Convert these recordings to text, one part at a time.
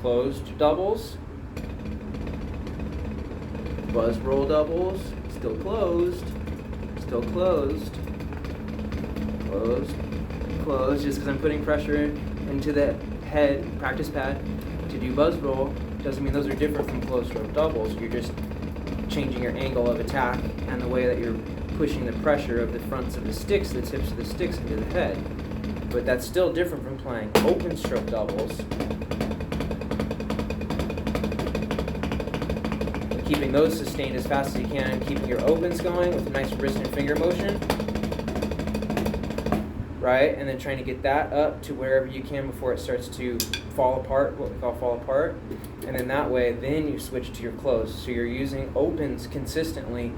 closed doubles, buzz roll doubles, still closed, closed, just because I'm putting pressure into the head, practice pad, to do buzz roll, doesn't mean those are different from closed stroke doubles. You're just changing your angle of attack and the way that you're pushing the pressure of the fronts of the sticks, the tips of the sticks into the head. But that's still different from playing open stroke doubles, keeping those sustained as fast as you can, and keeping your opens going with a nice wrist and finger motion, right? And then trying to get that up to wherever you can before it starts to fall apart, what we call fall apart. And then that way, then you switch to your closed. So you're using opens consistently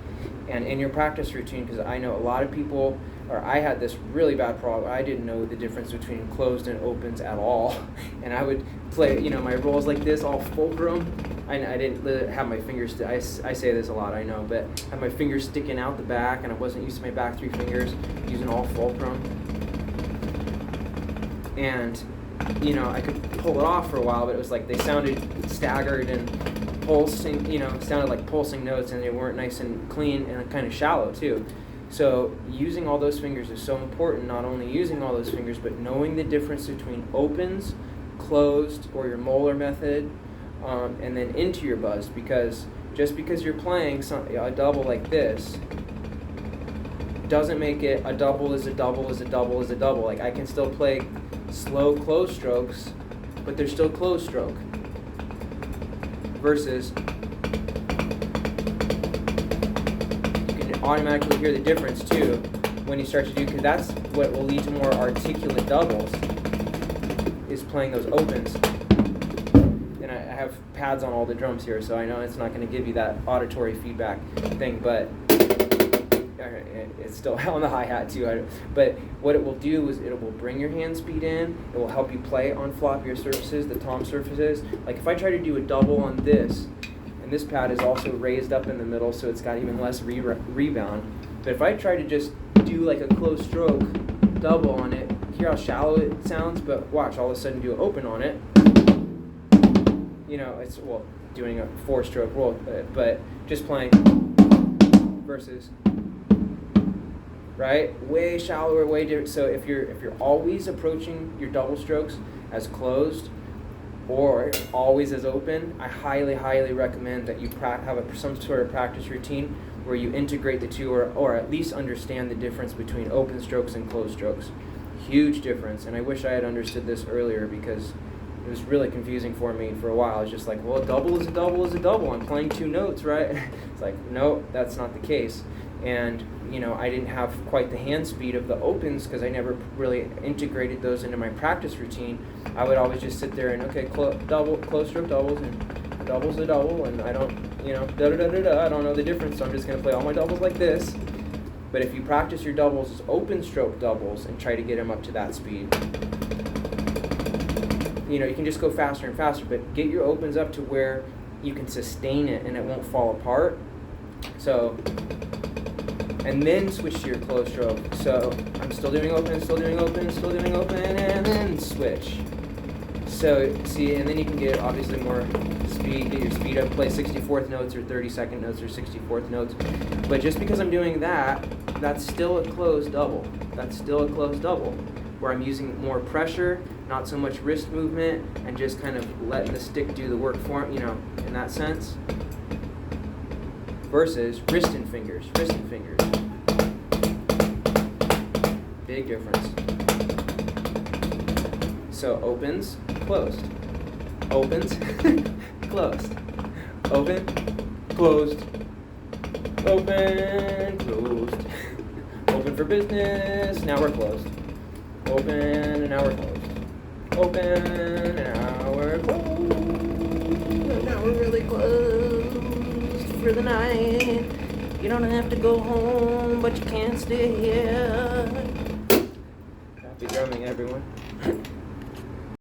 and in your practice routine, because I know a lot of people, or I had this really bad problem. I didn't know the difference between closed and opens at all. And I would play, my rolls like this, all fulcrum. I didn't have my fingers, I say this a lot, I know, but I have my fingers sticking out the back, and I wasn't used to my back three fingers, using all fulcrum. And, I could pull it off for a while, but it was like they sounded staggered and pulsing, sounded like pulsing notes, and they weren't nice and clean and kind of shallow too. So using all those fingers is so important, not only using all those fingers, but knowing the difference between opens, closed, or your molar method, and then into your buzz, because just because you're playing a double like this doesn't make it a double is a double is a double is a double. Like, I can still play slow closed strokes, but they're still closed stroke. Versus, you can automatically hear the difference too when you start to do, because that's what will lead to more articulate doubles, is playing those opens. And I have pads on all the drums here, so I know it's not going to give you that auditory feedback thing, but it's still on the hi-hat too. But what it will do is it will bring your hand speed in. It will help you play on floppier surfaces, the tom surfaces. Like if I try to do a double on this, and this pad is also raised up in the middle, so it's got even less rebound. But if I try to just do like a closed stroke double on it, hear how shallow it sounds, but watch, all of a sudden do an open on it. It's, doing a four-stroke roll, but just playing versus, right? Way shallower, way different. So if you're always approaching your double strokes as closed or always as open, I highly, highly recommend that you have some sort of practice routine where you integrate the two, or at least understand the difference between open strokes and closed strokes. Huge difference, and I wish I had understood this earlier, because it was really confusing for me for a while. I was just like, well, a double is a double is a double. I'm playing two notes, right? It's like, no, that's not the case. And, I didn't have quite the hand speed of the opens because I never really integrated those into my practice routine. I would always just sit there and, close stroke doubles, and double's a double, and I don't, I don't know the difference, so I'm just going to play all my doubles like this. But if you practice your doubles as open stroke doubles and try to get them up to that speed, you can just go faster and faster, but get your opens up to where you can sustain it and it won't fall apart. So, and then switch to your closed stroke. So I'm still doing open, still doing open, still doing open, and then switch. So see, and then you can get obviously more speed, get your speed up, play 64th notes or 32nd notes or 64th notes. But just because I'm doing that, that's still a closed double. That's still a closed double, where I'm using more pressure, not so much wrist movement, and just kind of letting the stick do the work for it, in that sense. Versus wrist and fingers. Big difference. So opens, closed. Opens, closed. Open, closed. Open, closed. Open for business, now we're closed. Open, and now we're closed. Open, and now we're closed. And now we're really closed for the night. You don't have to go home, but you can't stay here. Happy drumming, everyone.